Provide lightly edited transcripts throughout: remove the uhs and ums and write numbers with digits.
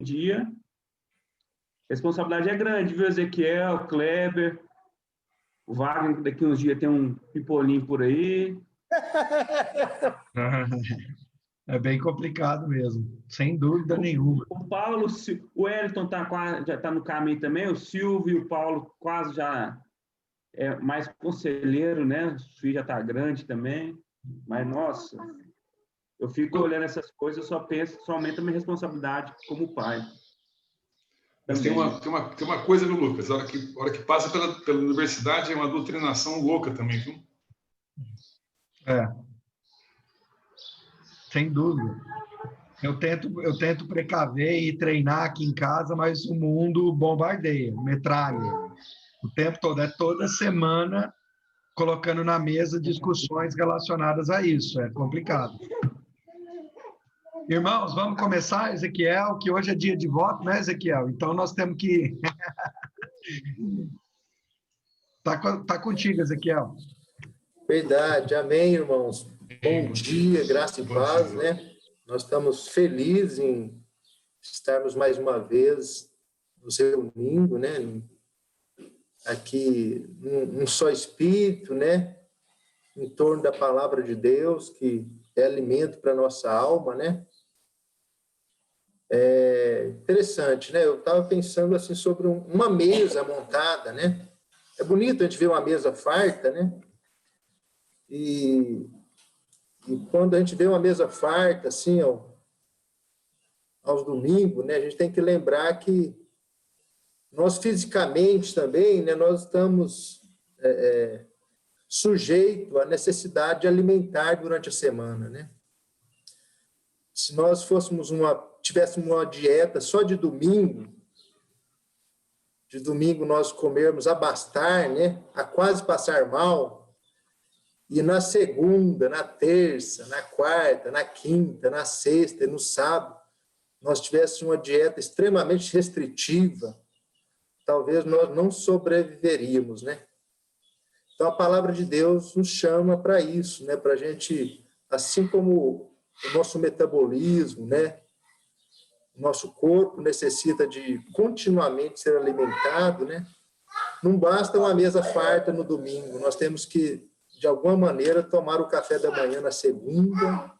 dia. A responsabilidade é grande, viu, Ezequiel, Kleber, o Wagner, daqui uns dias tem um pipolinho por aí. É bem complicado mesmo, sem dúvida nenhuma. O Paulo, o Wellington já está no caminho também, o Silvio e o Paulo quase já é mais conselheiro, né? O filho já está grande também. Mas, nossa, eu fico olhando essas coisas, eu só penso, só aumenta a minha responsabilidade como pai. Mas tem uma coisa, viu, Lucas? A hora que passa pela universidade é uma doutrinação louca também, viu? Sem dúvida. Eu tento precaver e treinar aqui em casa, mas o mundo bombardeia, metralha. O tempo todo, é toda semana colocando na mesa discussões relacionadas a isso. É complicado. Irmãos, vamos começar, Ezequiel, que hoje é dia de voto, né, Ezequiel? Então nós temos que... Tá contigo, Ezequiel. Verdade, amém, irmãos. Bom dia, graça e paz, né? Nós estamos felizes em estarmos mais uma vez nos reunindo, né? Aqui, num só espírito, né? Em torno da palavra de Deus, que é alimento para a nossa alma, né? É interessante, né? Eu estava pensando assim sobre uma mesa montada, né? É bonito a gente ver uma mesa farta, né? E quando a gente vê uma mesa farta, assim, aos domingos, né, a gente tem que lembrar que nós fisicamente também, né, nós estamos sujeitos à necessidade de alimentar durante a semana, né? Se nós tivéssemos uma dieta só de domingo nós comermos a bastar, né, a quase passar mal, e na segunda, na terça, na quarta, na quinta, na sexta e no sábado, nós tivéssemos uma dieta extremamente restritiva, talvez nós não sobreviveríamos, né? Então, a palavra de Deus nos chama para isso, né? Para a gente, assim como o nosso metabolismo, né? O nosso corpo necessita de continuamente ser alimentado, né? Não basta uma mesa farta no domingo, nós temos que, de alguma maneira, tomar o café da manhã na segunda,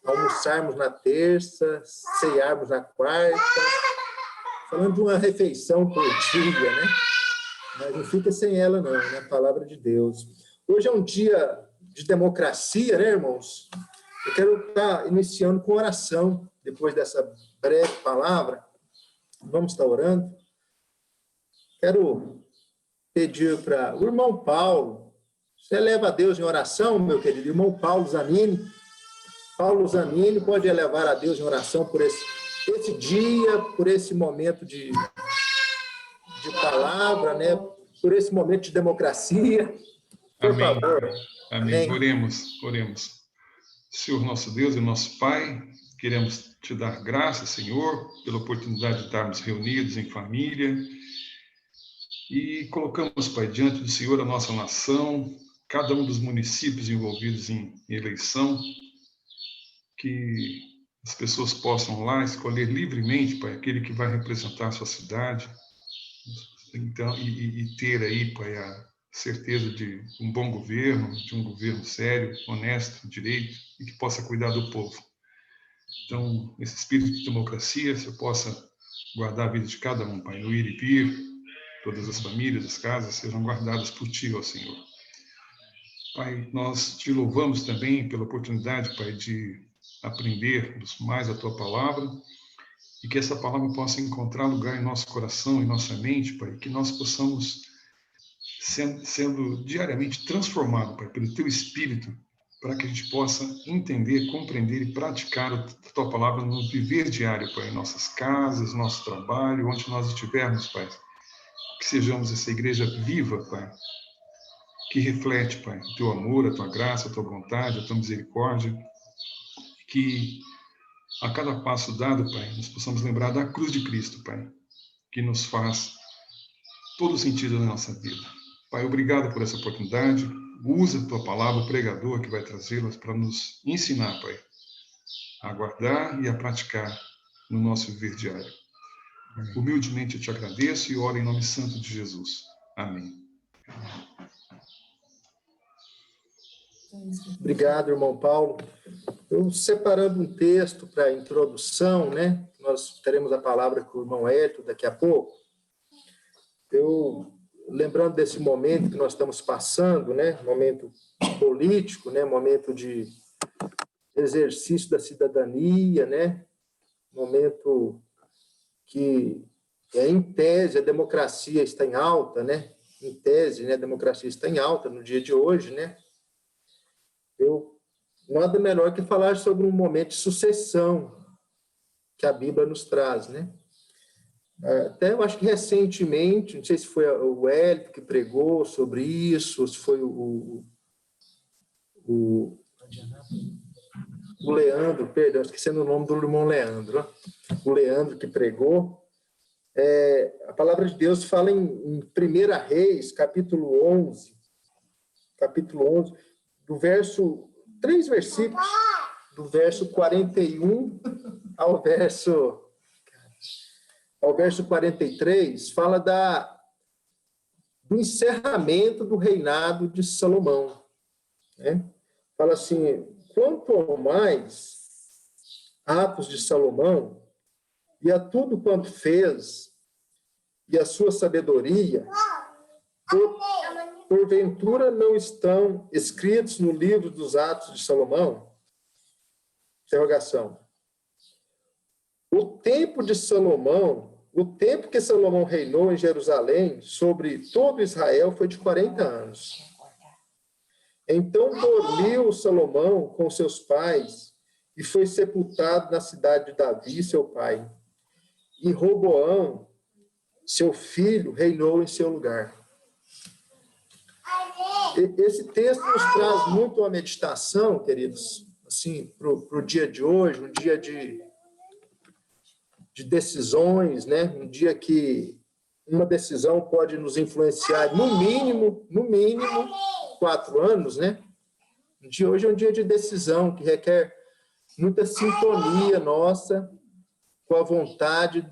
almoçarmos na terça, cearmos na quarta, falando de uma refeição por dia, né? Mas não fica sem ela, não, né? A palavra de Deus. Hoje é um dia de democracia, né, irmãos? Eu quero estar iniciando com oração, depois dessa breve palavra. Vamos estar orando. Quero pedir para o irmão Paulo, você leva a Deus em oração, meu querido irmão Paulo Zanini. Paulo Zanini pode elevar a Deus em oração por esse dia, por esse momento de palavra, né? Por esse momento de democracia. Por Amém. favor. Amém. Oremos. Senhor nosso Deus e nosso Pai, queremos te dar graças, Senhor, pela oportunidade de estarmos reunidos em família e colocamos, Pai, diante do Senhor a nossa nação, cada um dos municípios envolvidos em eleição, que as pessoas possam lá escolher livremente, Pai, aquele que vai representar a sua cidade, então, e ter aí, Pai, a certeza de um bom governo, de um governo sério, honesto, direito, e que possa cuidar do povo. Então, esse espírito de democracia, se eu possa guardar a vida de cada um, Pai, no ir e vir, todas as famílias, as casas, sejam guardadas por Ti, ó Senhor. Pai, nós Te louvamos também pela oportunidade, Pai, de aprendermos mais a Tua palavra, e que essa palavra possa encontrar lugar em nosso coração, em nossa mente, Pai, que nós possamos, sendo diariamente transformados, Pai, pelo Teu Espírito, para que a gente possa entender, compreender e praticar a Tua palavra no viver diário, Pai, em nossas casas, nosso trabalho, onde nós estivermos, Pai. Que sejamos essa igreja viva, Pai, que reflete, Pai, o Teu amor, a Tua graça, a Tua vontade, a Tua misericórdia, que a cada passo dado, Pai, nós possamos lembrar da cruz de Cristo, Pai, que nos faz todo sentido na nossa vida. Pai, obrigado por essa oportunidade. Usa a Tua palavra, o pregador que vai trazê-las para nos ensinar, Pai, a guardar e a praticar no nosso viver diário. Humildemente eu te agradeço e oro em nome santo de Jesus. Amém. Obrigado, irmão Paulo. Eu separando um texto para a introdução, né? Nós teremos a palavra com o irmão Hélio daqui a pouco. Eu, lembrando desse momento que nós estamos passando, né? Momento político, né? Momento de exercício da cidadania, né? Momento que, em tese, a democracia está em alta, né? Em tese, né? A democracia está em alta no dia de hoje, né? Nada melhor que falar sobre um momento de sucessão que a Bíblia nos traz, né? Até eu acho que recentemente, não sei se foi o Hélio que pregou sobre isso, ou se foi o Leandro, perdão, esquecendo o nome do irmão Leandro, o Leandro que pregou. A palavra de Deus fala em 1 Reis, capítulo 11, do verso, 3 versículos, do verso 41 ao verso 43, fala do encerramento do reinado de Salomão, né? Fala assim: quanto ao mais atos de Salomão, e a tudo quanto fez, e a sua sabedoria, porventura não estão escritos no livro dos Atos de Salomão? Interrogação. O tempo de Salomão, o tempo que Salomão reinou em Jerusalém sobre todo Israel foi de 40 anos. Então dormiu Salomão com seus pais e foi sepultado na cidade de Davi, seu pai. E Roboão, seu filho, reinou em seu lugar. Esse texto nos traz muito uma meditação, queridos, assim, para o dia de hoje, um dia de decisões, né? Um dia que uma decisão pode nos influenciar no mínimo 4 anos, né? O dia hoje é um dia de decisão que requer muita sintonia nossa com a vontade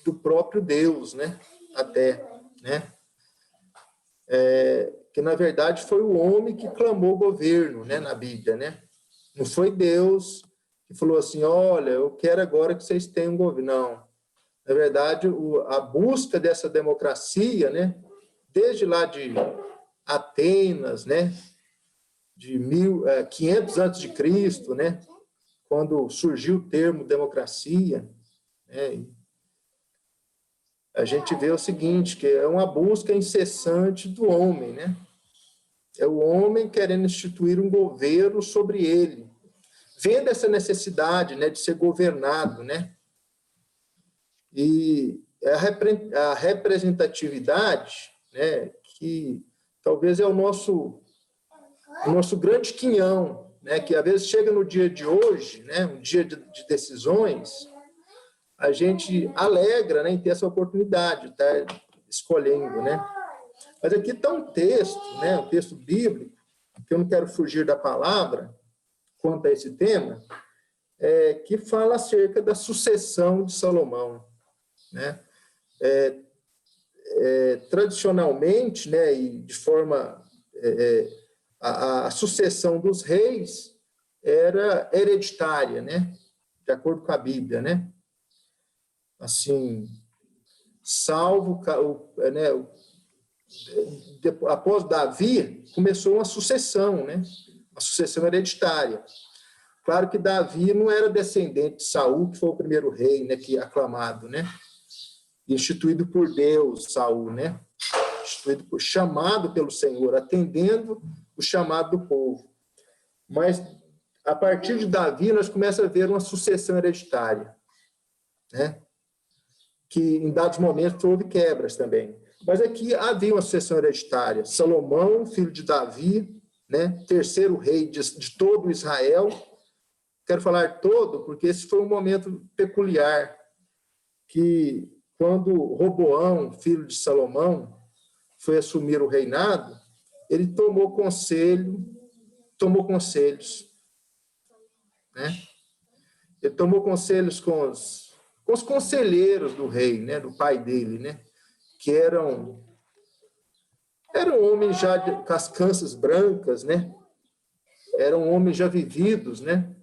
do próprio Deus, né? Até, né? Que na verdade foi o homem que clamou o governo, né? Na Bíblia, né? Não foi Deus que falou assim: olha, eu quero agora que vocês tenham um governo. Não. Na verdade, a busca dessa democracia, né? Desde lá de Atenas, né? De 500 antes de Cristo, né? Quando surgiu o termo democracia, né? A gente vê o seguinte, que é uma busca incessante do homem, né? É o homem querendo instituir um governo sobre ele, vendo essa necessidade, né, de ser governado, né? E a representatividade, né, que talvez é o nosso grande quinhão, né, que às vezes chega no dia de hoje, né, um dia de decisões, a gente alegra, né, em ter essa oportunidade de estar escolhendo, né? Mas aqui está um texto, né, um texto bíblico, que eu não quero fugir da palavra quanto a esse tema, que fala acerca da sucessão de Salomão, né? Tradicionalmente, né, e de forma a sucessão dos reis era hereditária, né, de acordo com a Bíblia, né? Assim, salvo, né, após Davi, começou uma sucessão, né? Uma sucessão hereditária. Claro que Davi não era descendente de Saul, que foi o primeiro rei, né, que aclamado, né? Instituído por Deus, Saul, né? Chamado pelo Senhor, atendendo o chamado do povo. Mas a partir de Davi nós começamos a ver uma sucessão hereditária, né? Que em dados momentos houve quebras também. Mas aqui havia uma sucessão hereditária. Salomão, filho de Davi, né? Terceiro rei de todo Israel. Quero falar todo, porque esse foi um momento peculiar, que quando Roboão, filho de Salomão, foi assumir o reinado, ele tomou conselhos, né? Ele tomou conselhos com com os conselheiros do rei, né, do pai dele, né, que eram homens já com as cansas brancas, né, eram homens já vividos, né,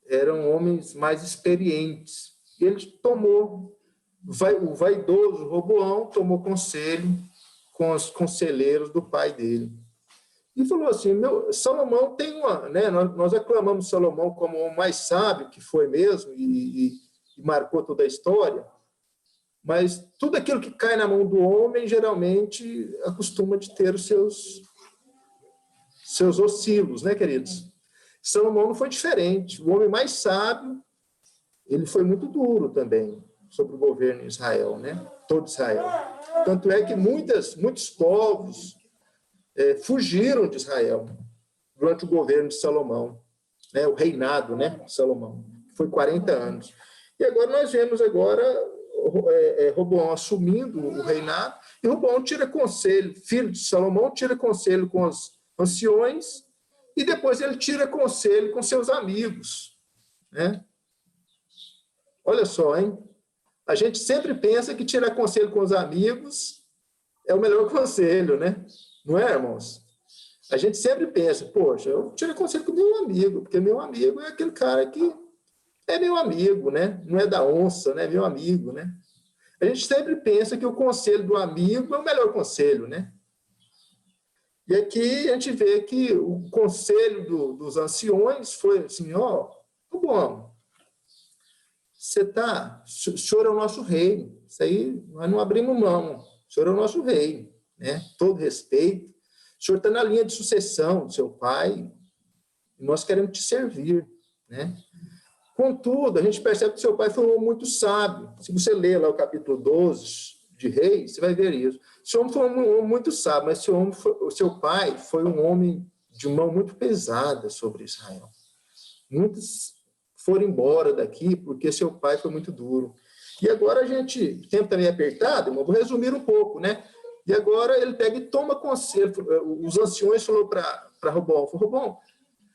eram homens mais experientes. E ele tomou, o vaidoso Roboão tomou conselho com os conselheiros do pai dele. E falou assim, Salomão tem uma... Né, nós aclamamos Salomão como o mais sábio que foi mesmo e marcou toda a história, mas tudo aquilo que cai na mão do homem, geralmente, acostuma de ter os seus oscilos, né, queridos? Salomão não foi diferente. O homem mais sábio, ele foi muito duro também sobre o governo em Israel, né? Todo Israel. Tanto é que muitos povos fugiram de Israel durante o governo de Salomão, né? O reinado, né, de Salomão, que foi 40 anos. E agora nós vemos Roboão assumindo o reinado, e Roboão tira conselho, filho de Salomão, tira conselho com os anciões, e depois ele tira conselho com seus amigos, né? Olha só, hein? A gente sempre pensa que tirar conselho com os amigos é o melhor conselho, né? Não é, irmãos? A gente sempre pensa, poxa, eu tiro conselho com meu amigo, porque meu amigo é aquele cara que é meu amigo, né? Não é da onça, né? É meu amigo, né? A gente sempre pensa que o conselho do amigo é o melhor conselho, né? E aqui a gente vê que o conselho dos anciões foi assim, bom, o senhor é o nosso rei, isso aí nós não abrimos mão, o senhor é o nosso rei, né? Todo respeito, o senhor está na linha de sucessão do seu pai, e nós queremos te servir, né? Contudo, a gente percebe que seu pai foi um homem muito sábio. Se você ler lá o capítulo 12 de Reis, você vai ver isso. Seu homem foi um homem muito sábio, mas o seu pai foi um homem de mão muito pesada sobre Israel. Muitos foram embora daqui porque seu pai foi muito duro. E agora o tempo também é apertado, mas vou resumir um pouco, né? E agora ele pega e toma conselho. Os anciões falaram para Roboão, Roboão,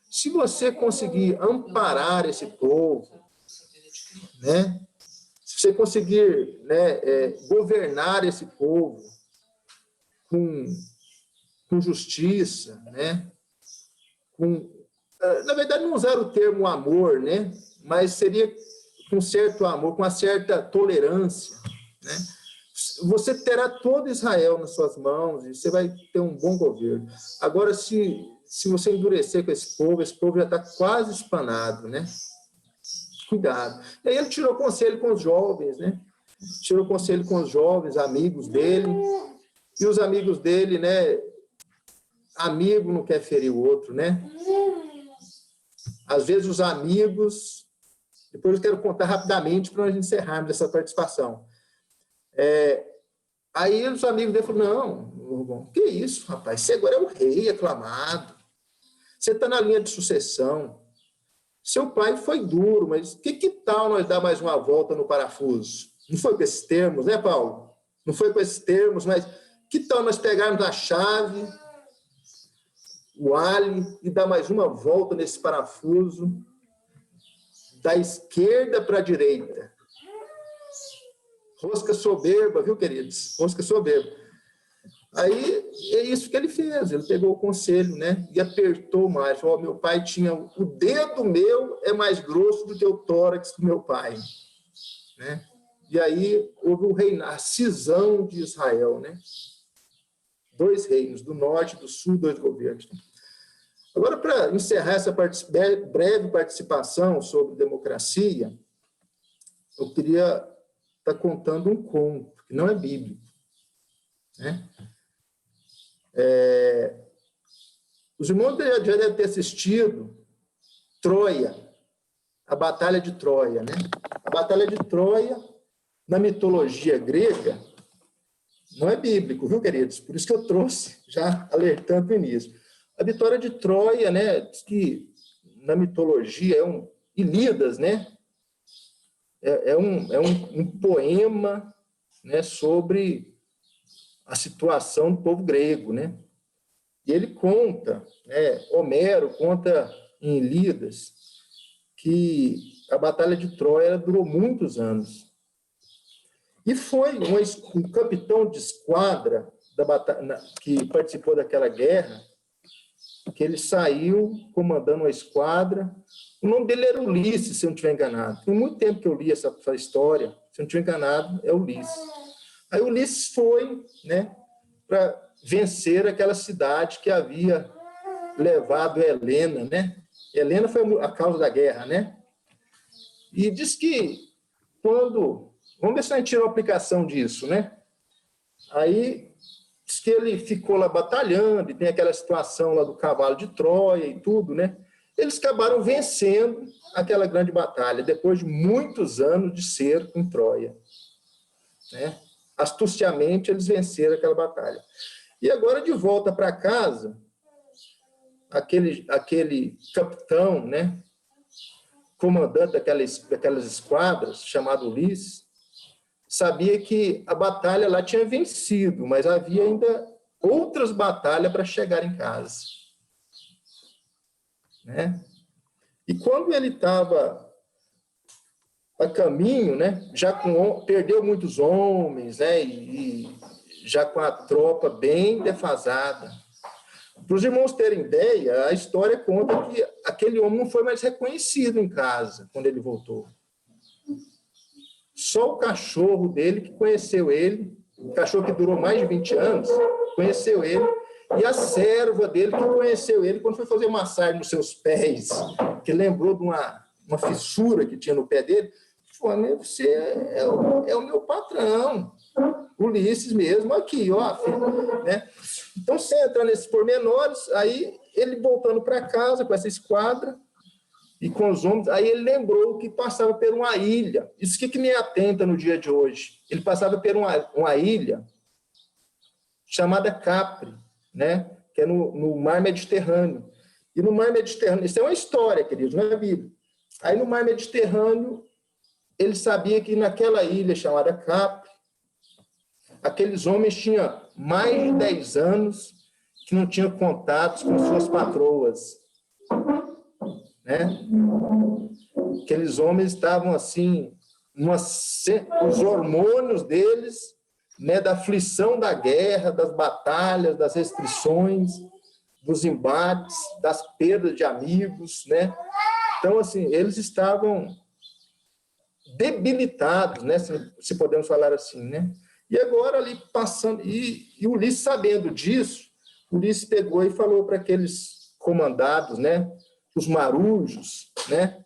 se você conseguir amparar esse povo, né? Se você conseguir, né, governar esse povo com justiça, né? Na verdade, não usar o termo amor, né? Mas seria com certo amor, com uma certa tolerância, né? Você terá todo Israel nas suas mãos e você vai ter um bom governo. Agora, se você endurecer com esse povo já está quase espanado, né? Cuidado. E aí ele tirou conselho com os jovens, né? Tirou conselho com os jovens, amigos dele, e os amigos dele, né? Amigo não quer ferir o outro, né? Às vezes os amigos... Depois eu quero contar rapidamente para nós encerrarmos essa participação. Aí os amigos dele falaram, não, que isso, rapaz? Você agora é o rei aclamado. Você está na linha de sucessão. Seu pai foi duro, mas que tal nós dar mais uma volta no parafuso? Não foi com esses termos, né, Paulo? Não foi com esses termos, mas que tal nós pegarmos a chave, o alho, e dar mais uma volta nesse parafuso, da esquerda para a direita? Rosca soberba, viu, queridos? Rosca soberba. Aí, é isso que ele fez. Ele pegou o conselho, né? E apertou mais. Falou, meu pai tinha... O dedo meu é mais grosso do que o tórax do meu pai. Né? E aí, houve o reinado, a cisão de Israel, né? 2 reinos, do norte e do sul, 2 governos. Agora, para encerrar essa breve participação sobre democracia, eu queria estar contando um conto, que não é bíblico, né? Os irmãos já devem ter assistido Troia, a Batalha de Troia, né? A Batalha de Troia, na mitologia grega, não é bíblico, viu, queridos? Por isso que eu trouxe, já alertando o início. A vitória de Troia, né? Diz que na mitologia Ilíadas, né? É um poema, né, sobre a situação do povo grego, né? E ele conta, né, Homero conta em Ilíadas, que a Batalha de Troia durou muitos anos. E foi um capitão de esquadra que participou daquela guerra, que ele saiu comandando uma esquadra. O nome dele era Ulisses, se eu não estiver enganado. Tem muito tempo que eu li essa história. Se eu não estiver enganado, é Ulisses. Aí Ulisses foi, né, para vencer aquela cidade que havia levado Helena, né? Helena foi a causa da guerra, né? E diz que quando... Vamos ver se a gente tirou a aplicação disso, né? Aí diz que ele ficou lá batalhando, e tem aquela situação lá do cavalo de Troia e tudo, né? Eles acabaram vencendo aquela grande batalha, depois de muitos anos de cerco em Troia, né? Astuciamente, eles venceram aquela batalha. E agora, de volta para casa, aquele capitão, né, comandante daquelas esquadras, chamado Ulisses, sabia que a batalha lá tinha vencido, mas havia ainda outras batalhas para chegar em casa, né? E quando ele estava a caminho, né, perdeu muitos homens, né, e já com a tropa bem defasada. Para os irmãos terem ideia, a história conta que aquele homem não foi mais reconhecido em casa quando ele voltou. Só o cachorro dele que conheceu ele, o cachorro que durou mais de 20 anos, conheceu ele, e a serva dele que conheceu ele quando foi fazer massagem nos seus pés, que lembrou de uma fissura que tinha no pé dele, falou: você é o meu patrão, Ulisses mesmo, aqui, ó, filho, né? Então, sem entrar nesses pormenores, aí ele voltando para casa com essa esquadra, e com os homens, aí ele lembrou que passava por uma ilha. Isso que me atenta no dia de hoje. Ele passava por uma ilha chamada Capri, né? Que é no Mar Mediterrâneo. E no Mar Mediterrâneo, isso é uma história, queridos, não é Bíblia. Aí no Mar Mediterrâneo, ele sabia que naquela ilha chamada Capri, aqueles homens tinham mais de 10 anos que não tinham contatos com suas patroas, né? Aqueles homens estavam assim, os hormônios deles, né, da aflição da guerra, das batalhas, das restrições, dos embates, das perdas de amigos, né? Então, assim, eles estavam debilitados, né, se podemos falar assim, né? E agora ali passando, e Ulisses, sabendo disso, Ulisses pegou e falou para aqueles comandados, né, os marujos, né,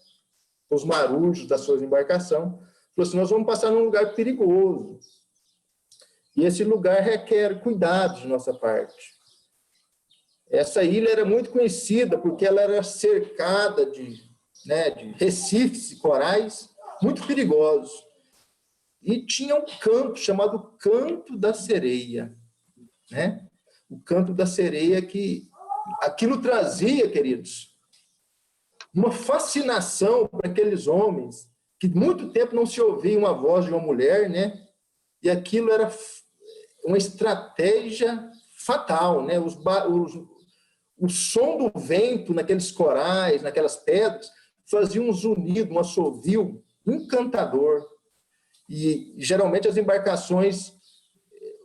os marujos da sua embarcação, falou assim: nós vamos passar num lugar perigoso, e esse lugar requer cuidado de nossa parte. Essa ilha era muito conhecida porque ela era cercada de recifes e corais muito perigosos, e tinha um canto chamado Canto da Sereia, né? O Canto da Sereia, que aquilo trazia, queridos, uma fascinação para aqueles homens, que muito tempo não se ouvia uma voz de uma mulher, né? E aquilo era uma estratégia fatal, né? O som do vento naqueles corais, naquelas pedras, fazia um zunido, um assovio encantador. E geralmente as embarcações,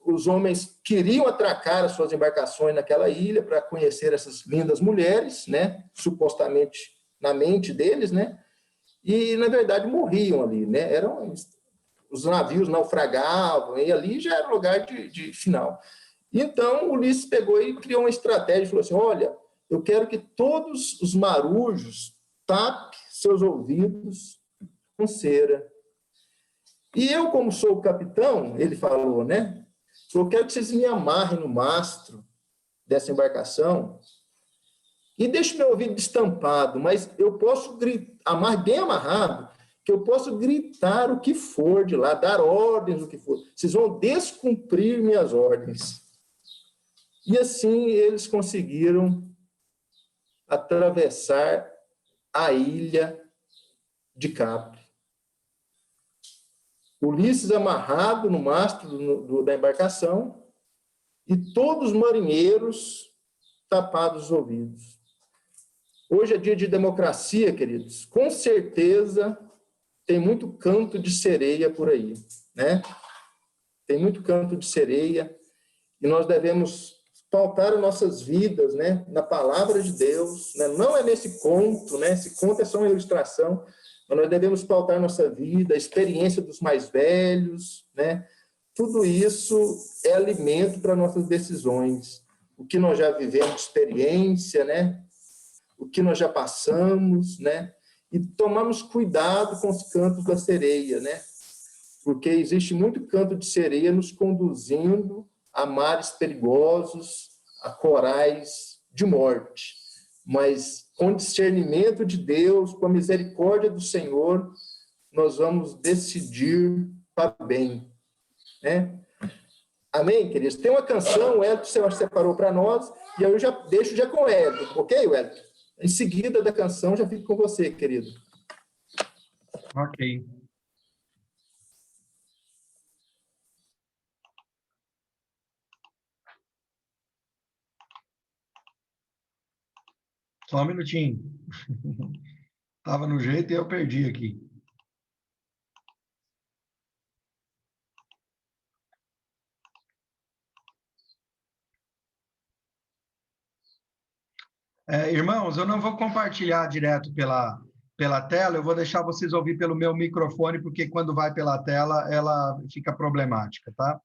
os homens queriam atracar as suas embarcações naquela ilha para conhecer essas lindas mulheres, né? Supostamente na mente deles, né? E, na verdade, morriam ali, né? Os navios naufragavam, e ali já era o lugar de final. Então, Ulisses pegou e criou uma estratégia e falou assim: olha, eu quero que todos os marujos tapem seus ouvidos com cera. E eu, como sou o capitão, ele falou, né? Eu quero que vocês me amarrem no mastro dessa embarcação e deixe meu ouvido destampado, mas eu posso gritar, bem amarrado, que eu posso gritar o que for de lá, dar ordens, o que for. Vocês vão descumprir minhas ordens. E assim eles conseguiram atravessar a ilha de Capri. Ulisses amarrado no mastro da embarcação e todos os marinheiros tapados os ouvidos. Hoje é dia de democracia, queridos. Com certeza, tem muito canto de sereia por aí, né? Tem muito canto de sereia, e nós devemos pautar nossas vidas, né, na palavra de Deus, né? Não é nesse conto, né? Esse conto é só uma ilustração, mas nós devemos pautar nossa vida, a experiência dos mais velhos, né? Tudo isso é alimento para nossas decisões. O que nós já vivemos de experiência, né? O que nós já passamos, né? E tomamos cuidado com os cantos da sereia, né? Porque existe muito canto de sereia nos conduzindo a mares perigosos, a corais de morte. Mas com discernimento de Deus, com a misericórdia do Senhor, nós vamos decidir para o bem, né? Amém, queridos? Tem uma canção, o Elton separou para nós, e eu já deixo já com o Elton, ok, Elton? Em seguida da canção, já fico com você, querido. Ok. Só um minutinho. Estava no jeito e eu perdi aqui. Irmãos, eu não vou compartilhar direto pela tela, eu vou deixar vocês ouvir pelo meu microfone, porque quando vai pela tela, ela fica problemática, tá?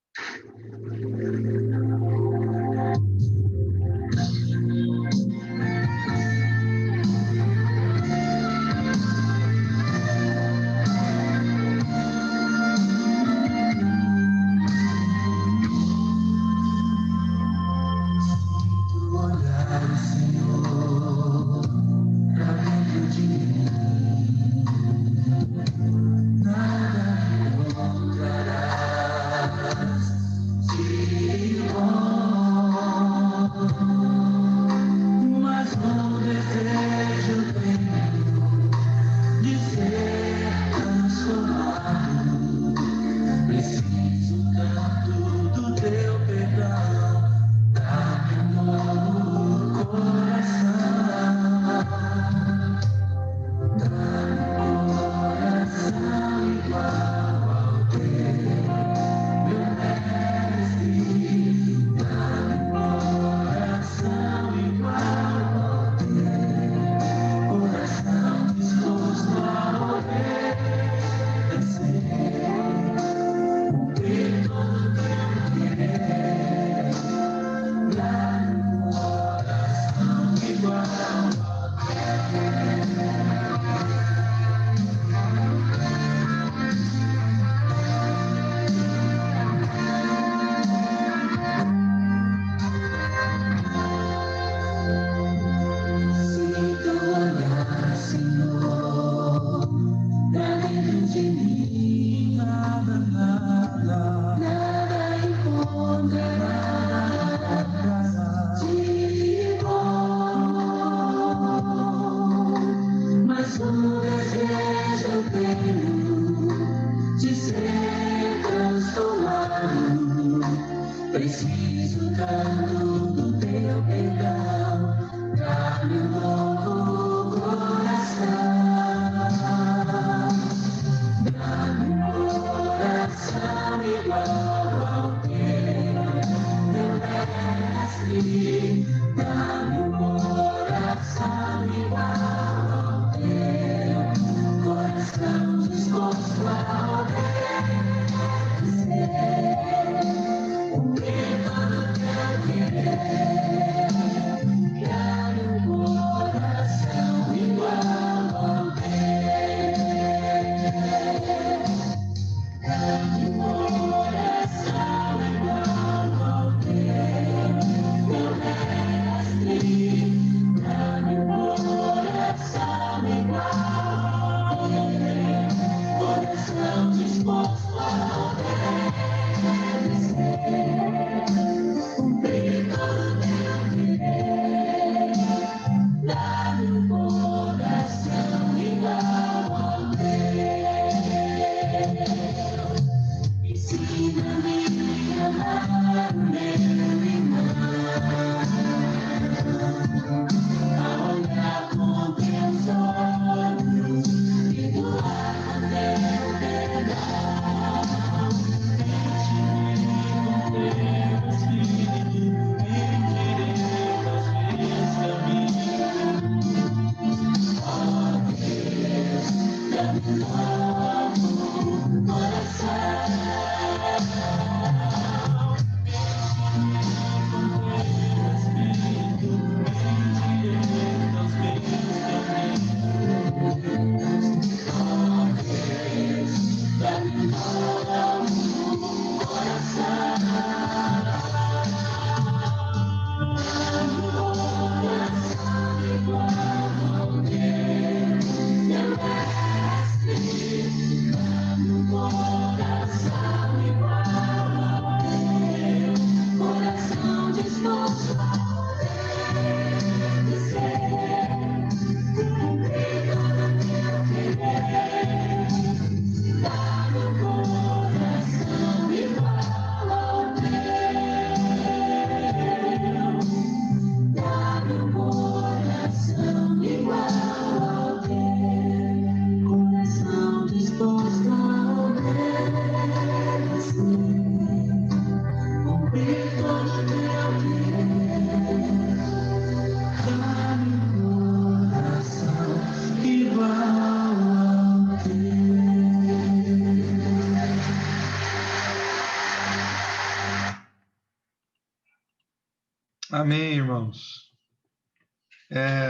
Amém, irmãos.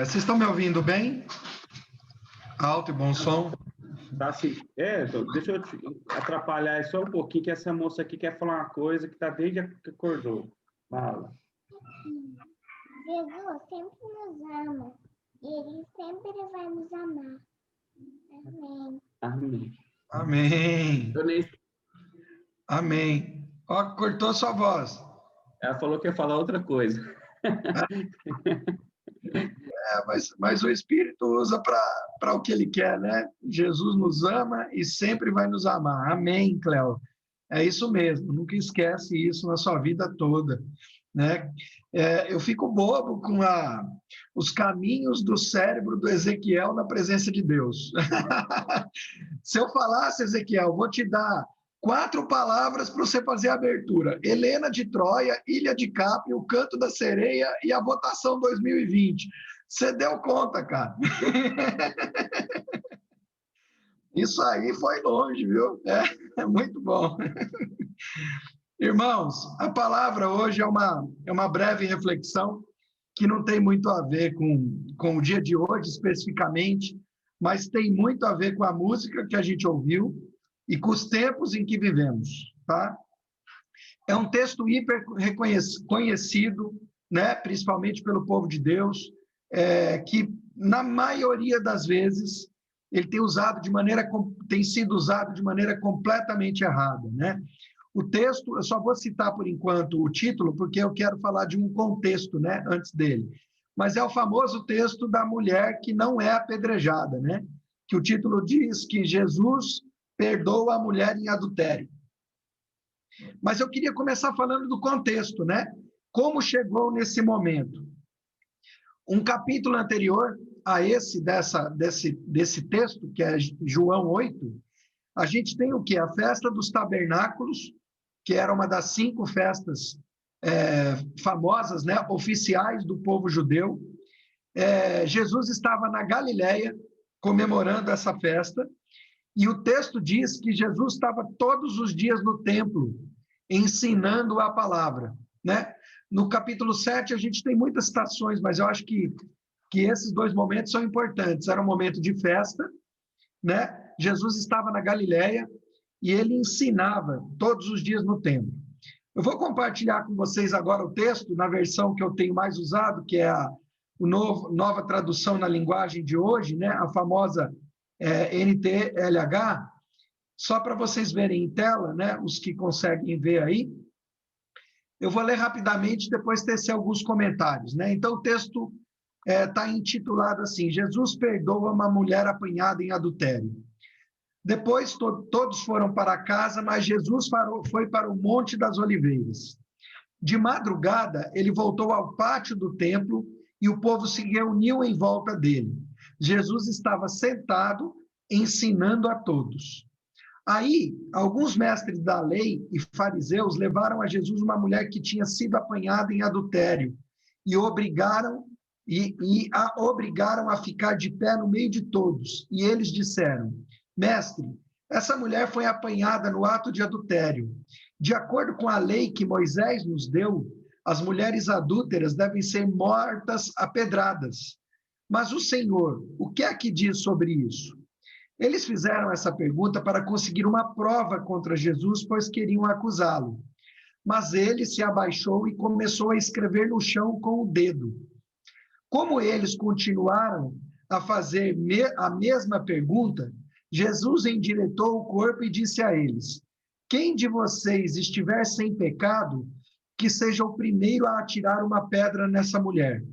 Vocês estão me ouvindo bem? Alto e bom som? Tá assim. Deixa eu te atrapalhar só um pouquinho, que essa moça aqui quer falar uma coisa que tá desde que acordou. Fala. Jesus sempre nos ama. E Ele sempre vai nos amar. Amém. Amém. Amém. Eu nem... Amém. Ó, cortou sua voz. Ela falou que ia falar outra coisa. Mas o Espírito usa para o que ele quer, né? Jesus nos ama e sempre vai nos amar. Amém, Cléo. É isso mesmo. Nunca esquece isso na sua vida toda, né? Eu fico bobo com os caminhos do cérebro do Ezequiel na presença de Deus. Se eu falasse, Ezequiel, vou te dar 4 palavras para você fazer a abertura: Helena de Troia, Ilha de Capri, o Canto da Sereia e a votação 2020. Você deu conta, cara. Isso aí foi longe, viu? É muito bom. Irmãos, a palavra hoje é uma breve reflexão que não tem muito a ver com o dia de hoje especificamente, mas tem muito a ver com a música que a gente ouviu e com os tempos em que vivemos, tá? É um texto hiper conhecido, né, principalmente pelo povo de Deus, que na maioria das vezes ele tem sido usado de maneira completamente errada, né? O texto, eu só vou citar por enquanto o título, porque eu quero falar de um contexto, né, antes dele. Mas é o famoso texto da mulher que não é apedrejada, né? Que o título diz que Jesus perdoa a mulher em adultério. Mas eu queria começar falando do contexto, né? Como chegou nesse momento. Um capítulo anterior a desse texto, que é João 8, a gente tem o quê? A festa dos tabernáculos, que era uma das 5 festas famosas, né, oficiais do povo judeu. Jesus estava na Galileia comemorando essa festa, e o texto diz que Jesus estava todos os dias no templo, ensinando a palavra, né? No capítulo 7, a gente tem muitas citações, mas eu acho que esses 2 momentos são importantes. Era um momento de festa, né? Jesus estava na Galileia e ele ensinava todos os dias no templo. Eu vou compartilhar com vocês agora o texto, na versão que eu tenho mais usado, que é a nova tradução na linguagem de hoje, né? A famosa NTLH, só para vocês verem em tela, né? Os que conseguem ver aí. Eu vou ler rapidamente, depois tecer alguns comentários, né? Então, o texto está intitulado assim: Jesus perdoa uma mulher apanhada em adultério. Depois, todos foram para casa, mas Jesus foi para o Monte das Oliveiras. De madrugada, ele voltou ao pátio do templo e o povo se reuniu em volta dele. Jesus estava sentado, ensinando a todos. Aí, alguns mestres da lei e fariseus levaram a Jesus uma mulher que tinha sido apanhada em adultério e a obrigaram a ficar de pé no meio de todos. E eles disseram: Mestre, essa mulher foi apanhada no ato de adultério. De acordo com a lei que Moisés nos deu, as mulheres adúlteras devem ser mortas a pedradas. Mas o Senhor, o que é que diz sobre isso? Eles fizeram essa pergunta para conseguir uma prova contra Jesus, pois queriam acusá-lo. Mas ele se abaixou e começou a escrever no chão com o dedo. Como eles continuaram a fazer a mesma pergunta, Jesus endireitou o corpo e disse a eles: Quem de vocês estiver sem pecado, que seja o primeiro a atirar uma pedra nessa mulher.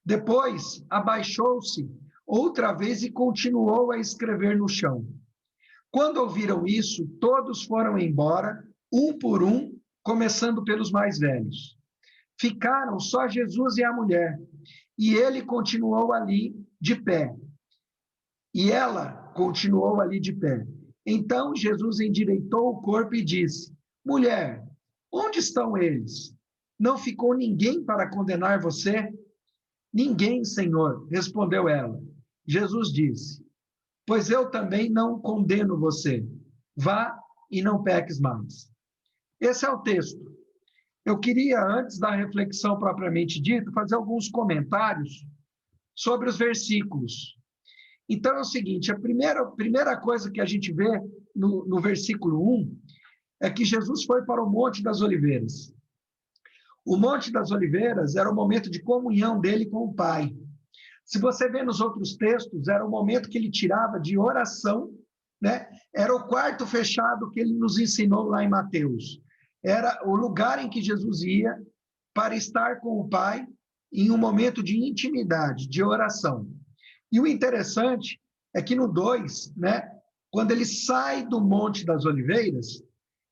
Depois, abaixou-se outra vez e continuou a escrever no chão. Quando ouviram isso, todos foram embora, um por um, começando pelos mais velhos. Ficaram só Jesus e a mulher, e ele continuou ali de pé. E ela continuou ali de pé. Então Jesus endireitou o corpo e disse: Mulher, onde estão eles? Não ficou ninguém para condenar você? Ninguém, Senhor, respondeu ela. Jesus disse: Pois eu também não condeno você. Vá e não peques mais. Esse é o texto. eu queria, antes da reflexão propriamente dita, fazer alguns comentários sobre os versículos. Então, é o seguinte, a primeira coisa que a gente vê no versículo 1 é que Jesus foi para o Monte das Oliveiras. O Monte das Oliveiras era o momento de comunhão dele com o Pai. Se você vê nos outros textos, era o momento que ele tirava de oração, né? Era o quarto fechado que ele nos ensinou lá em Mateus. Era o lugar em que Jesus ia para estar com o Pai em um momento de intimidade, de oração. E o interessante é que no 2, né, quando ele sai do Monte das Oliveiras,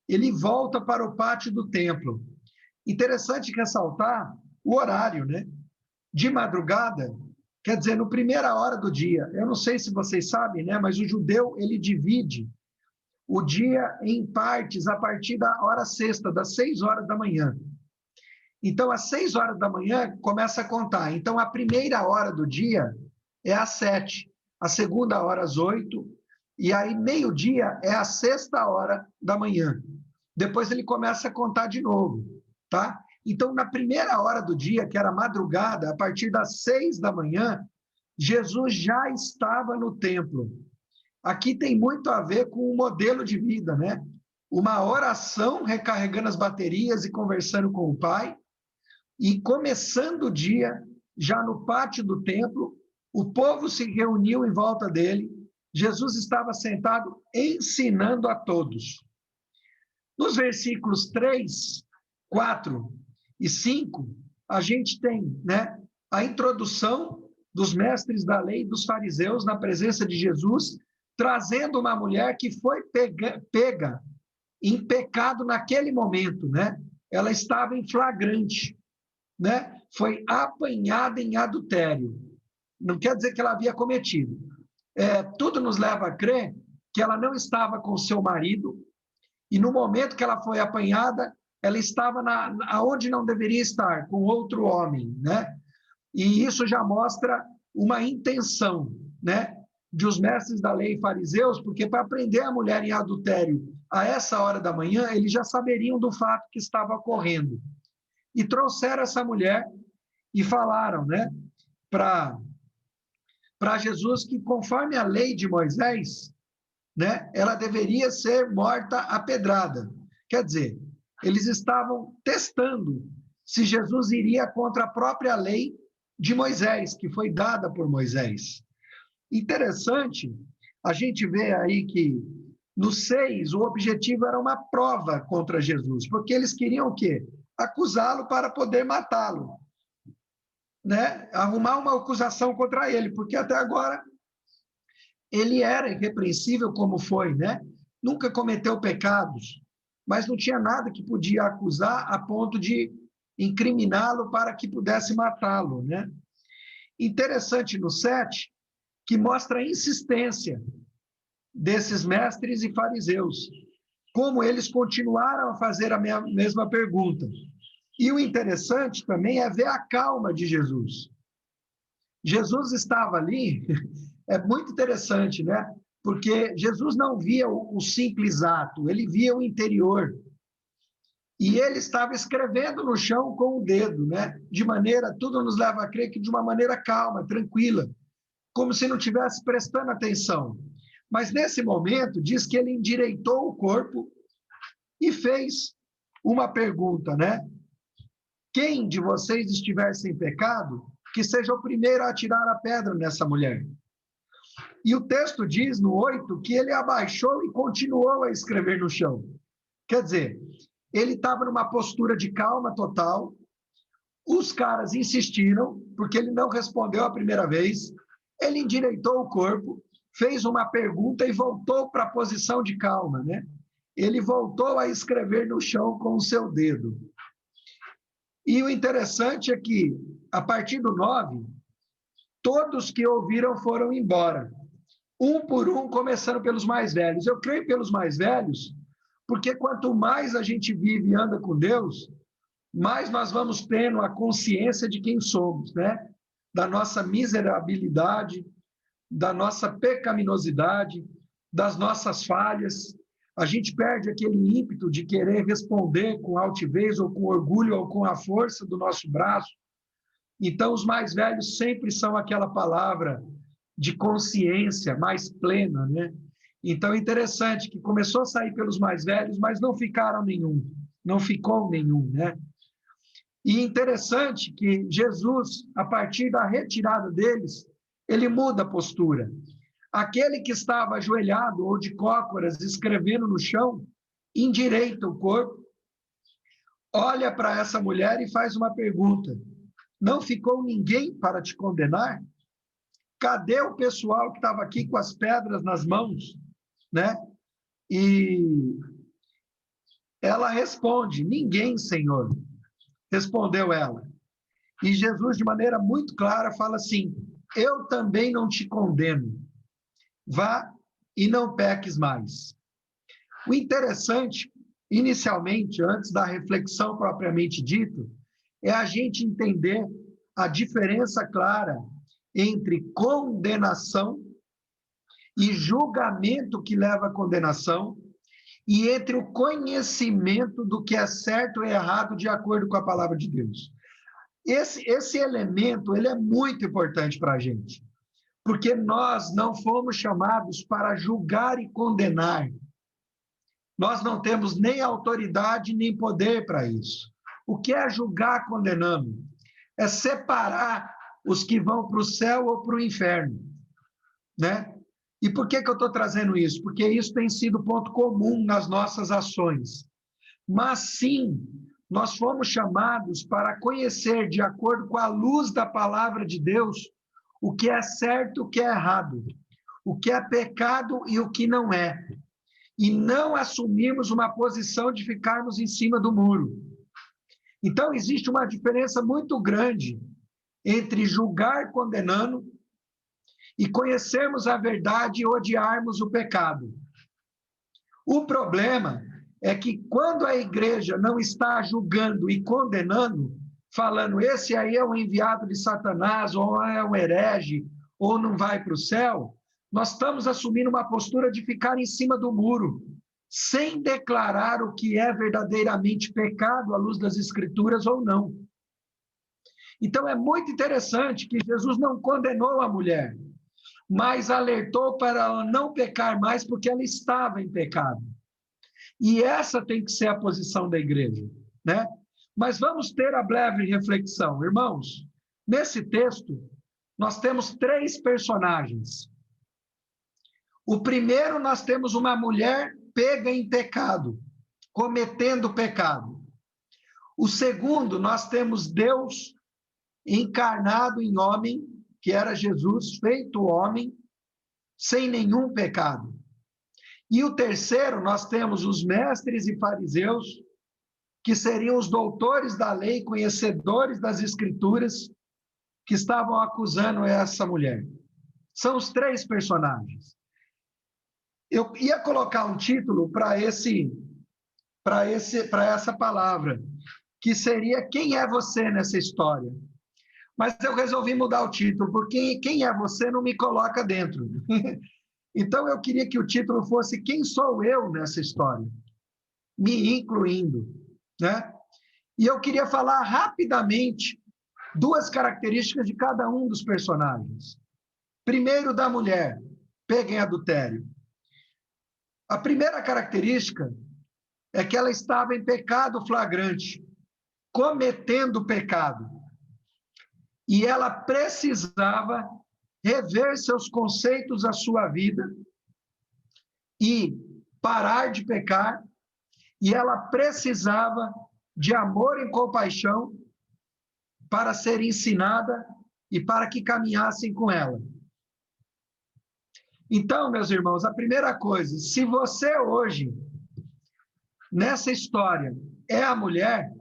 ele volta para o pátio do templo. Interessante ressaltar o horário, né? De madrugada, quer dizer, no primeira hora do dia. Eu não sei se vocês sabem, né, mas o judeu, ele divide o dia em partes a partir da hora sexta, das 6 horas da manhã. Então, às 6 horas da manhã, começa a contar. Então, a primeira hora do dia é às 7, a segunda hora às 8, e aí meio-dia é a sexta hora da manhã. Depois ele começa a contar de novo, tá? Então, na primeira hora do dia, que era madrugada, a partir das 6 da manhã, Jesus já estava no templo. Aqui tem muito a ver com o modelo de vida, né? Uma oração, recarregando as baterias e conversando com o Pai, e começando o dia, já no pátio do templo, o povo se reuniu em volta dele, Jesus estava sentado ensinando a todos. Nos versículos 3, 4 e 5, a gente tem, né, a introdução dos mestres da lei, dos fariseus, na presença de Jesus, trazendo uma mulher que foi pega em pecado naquele momento, né? Ela estava em flagrante, né? Foi apanhada em adultério. Não quer dizer que ela havia cometido. Tudo nos leva a crer que ela não estava com seu marido, e no momento que ela foi apanhada, ela estava aonde não deveria estar, com outro homem, né? E isso já mostra uma intenção, né, de os mestres da lei e fariseus, porque para prender a mulher em adultério a essa hora da manhã, eles já saberiam do fato que estava ocorrendo. E trouxeram essa mulher e falaram, né, para Jesus que, conforme a lei de Moisés, né, ela deveria ser morta à pedrada. Quer dizer, eles estavam testando se Jesus iria contra a própria lei de Moisés, que foi dada por Moisés. Interessante, a gente vê aí que no 6, o objetivo era uma prova contra Jesus, porque eles queriam o quê? Acusá-lo para poder matá-lo, né? Arrumar uma acusação contra ele, porque até agora ele era irrepreensível como foi, né? Nunca cometeu pecados, mas não tinha nada que podia acusar a ponto de incriminá-lo para que pudesse matá-lo, né? Interessante no 7, que mostra a insistência desses mestres e fariseus, como eles continuaram a fazer a mesma pergunta. E o interessante também é ver a calma de Jesus. Jesus estava ali, é muito interessante, né? Porque Jesus não via o simples ato, ele via o interior. E ele estava escrevendo no chão com o dedo, né? De maneira, tudo nos leva a crer que de uma maneira calma, tranquila, como se não estivesse prestando atenção. Mas nesse momento, diz que ele endireitou o corpo e fez uma pergunta, né? Quem de vocês estiver sem pecado, que seja o primeiro a atirar a pedra nessa mulher. E o texto diz, no 8, que ele abaixou e continuou a escrever no chão. Quer dizer, ele estava numa postura de calma total, os caras insistiram, porque ele não respondeu a primeira vez, ele endireitou o corpo, fez uma pergunta e voltou para a posição de calma, né? Ele voltou a escrever no chão com o seu dedo. E o interessante é que, a partir do 9, todos que ouviram foram embora, um por um, começando pelos mais velhos. Eu creio pelos mais velhos, porque quanto mais a gente vive e anda com Deus, mais nós vamos tendo a consciência de quem somos, né? Da nossa miserabilidade, da nossa pecaminosidade, das nossas falhas. a gente perde aquele ímpeto de querer responder com altivez ou com orgulho ou com a força do nosso braço. Então, os mais velhos sempre são aquela palavra de consciência mais plena, né? Então, é interessante que começou a sair pelos mais velhos, mas não ficou nenhum, né? E interessante que Jesus, a partir da retirada deles, ele muda a postura. Aquele que estava ajoelhado ou de cócoras, escrevendo no chão, endireita o corpo, olha para essa mulher e faz uma pergunta: não ficou ninguém para te condenar? Cadê o pessoal que estava aqui com as pedras nas mãos, né? E ela responde: ninguém, Senhor. Respondeu ela. E Jesus, de maneira muito clara, fala assim: eu também não te condeno. Vá e não peques mais. O interessante, inicialmente, antes da reflexão propriamente dita, é a gente entender a diferença clara entre condenação e julgamento que leva à condenação, e entre o conhecimento do que é certo e errado de acordo com a palavra de Deus. Esse elemento, ele é muito importante para a gente, porque nós não fomos chamados para julgar e condenar. Nós não temos nem autoridade nem poder para isso. O que é julgar condenando? É separar os que vão para o céu ou para o inferno, né? E por que eu estou trazendo isso? Porque isso tem sido ponto comum nas nossas ações. Mas sim, nós fomos chamados para conhecer, de acordo com a luz da palavra de Deus, o que é certo e o que é errado, o que é pecado e o que não é. E não assumirmos uma posição de ficarmos em cima do muro. Então, existe uma diferença muito grande entre julgar condenando e conhecermos a verdade e odiarmos o pecado. O problema é que quando a igreja não está julgando e condenando, falando esse aí é o enviado de Satanás, ou é um herege, ou não vai para o céu, nós estamos assumindo uma postura de ficar em cima do muro, sem declarar o que é verdadeiramente pecado à luz das Escrituras ou não. Então é muito interessante que Jesus não condenou a mulher, mas alertou para ela não pecar mais porque ela estava em pecado. E essa tem que ser a posição da igreja, né? Mas vamos ter a breve reflexão. Irmãos, nesse texto, nós temos 3 personagens. O primeiro, nós temos uma mulher pega em pecado, cometendo pecado. O segundo, nós temos Deus encarnado em homem, que era Jesus, feito homem, sem nenhum pecado. E o terceiro, nós temos os mestres e fariseus, que seriam os doutores da lei, conhecedores das Escrituras, que estavam acusando essa mulher. São os 3 personagens. Eu ia colocar um título para essa palavra, que seria Quem é você nessa história? Mas eu resolvi mudar o título, porque quem é você não me coloca dentro. Então, eu queria que o título fosse Quem sou eu nessa história? Me incluindo, né? E eu queria falar rapidamente 2 características de cada um dos personagens. Primeiro, da mulher, pega em adultério. A primeira característica é que ela estava em pecado flagrante, cometendo pecado. E ela precisava rever seus conceitos, a sua vida, e parar de pecar, e ela precisava de amor e compaixão para ser ensinada e para que caminhassem com ela. Então, meus irmãos, a primeira coisa, se você hoje, nessa história, é a mulher,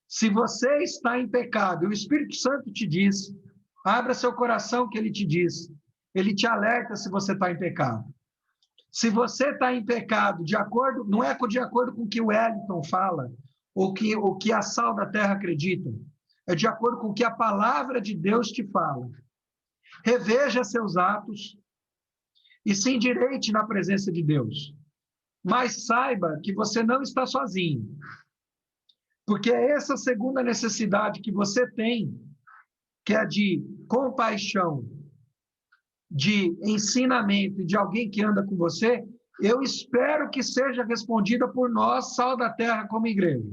se você está em pecado, o Espírito Santo te diz, abra seu coração que ele te diz, ele te alerta se você está em pecado. Se você está em pecado, de acordo, não é de acordo com o que o Wellington fala, ou o que a Sal da Terra acredita, é de acordo com o que a palavra de Deus te fala. Reveja seus atos e se endireite na presença de Deus. Mas saiba que você não está sozinho. Porque é essa segunda necessidade que você tem, que é de compaixão, de ensinamento, de alguém que anda com você, eu espero que seja respondida por nós, Sal da Terra, como igreja.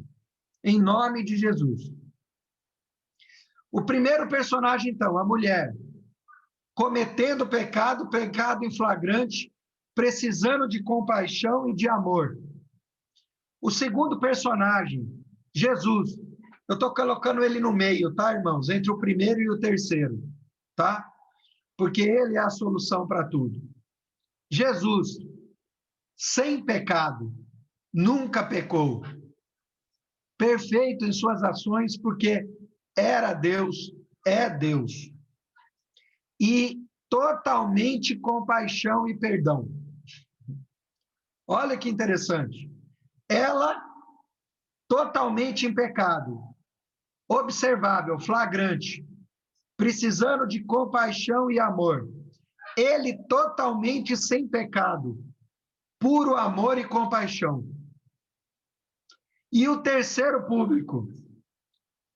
Em nome de Jesus. O primeiro personagem, então, a mulher, cometendo pecado, pecado em flagrante, precisando de compaixão e de amor. O segundo personagem, Jesus. Eu estou colocando ele no meio, tá, irmãos? Entre o primeiro e o terceiro, tá? Porque ele é a solução para tudo. Jesus, sem pecado, nunca pecou. Perfeito em suas ações, porque era Deus, é Deus. E totalmente compaixão e perdão. Olha que interessante. Ela, totalmente em pecado, observável, flagrante, precisando de compaixão e amor. Ele, totalmente sem pecado, puro amor e compaixão. E o terceiro público,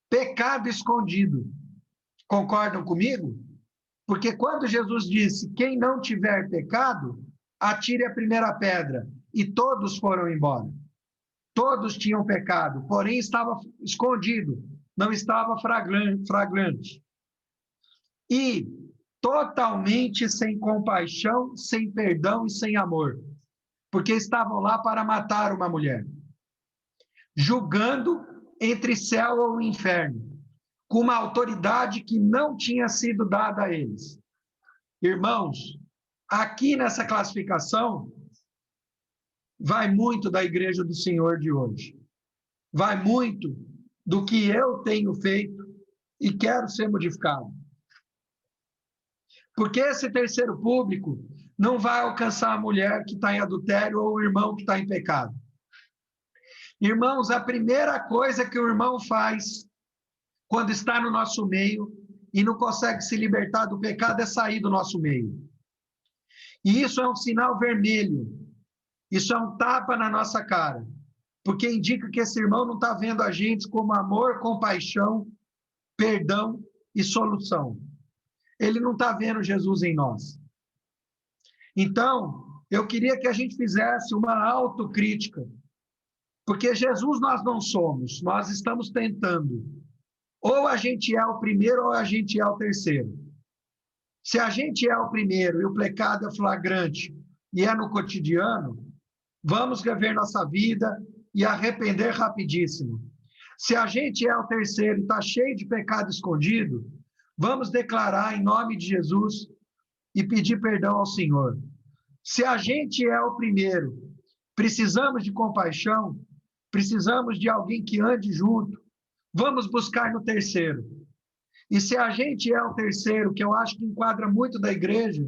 pecado escondido. Concordam comigo? Porque quando Jesus disse, quem não tiver pecado, atire a primeira pedra. E todos foram embora. Todos tinham pecado, porém estava escondido, não estava flagrante. E totalmente sem compaixão, sem perdão e sem amor. Porque estavam lá para matar uma mulher. Julgando entre céu ou inferno, com uma autoridade que não tinha sido dada a eles. Irmãos, aqui nessa classificação, vai muito da Igreja do Senhor de hoje. Vai muito do que eu tenho feito e quero ser modificado. Porque esse terceiro público não vai alcançar a mulher que está em adultério ou o irmão que está em pecado. Irmãos, a primeira coisa que o irmão faz quando está no nosso meio e não consegue se libertar do pecado é sair do nosso meio. E isso é um sinal vermelho. Isso é um tapa na nossa cara. Porque indica que esse irmão não está vendo a gente como amor, compaixão, perdão e solução. Ele não está vendo Jesus em nós. Então, eu queria que a gente fizesse uma autocrítica. Porque Jesus nós não somos, nós estamos tentando. Ou a gente é o primeiro ou a gente é o terceiro. Se a gente é o primeiro e o pecado é flagrante e é no cotidiano, vamos rever nossa vida e arrepender rapidíssimo. Se a gente é o terceiro e está cheio de pecado escondido, vamos declarar em nome de Jesus e pedir perdão ao Senhor. Se a gente é o primeiro, precisamos de compaixão, precisamos de alguém que ande junto, vamos buscar no terceiro. E se a gente é o terceiro, que eu acho que enquadra muito da igreja,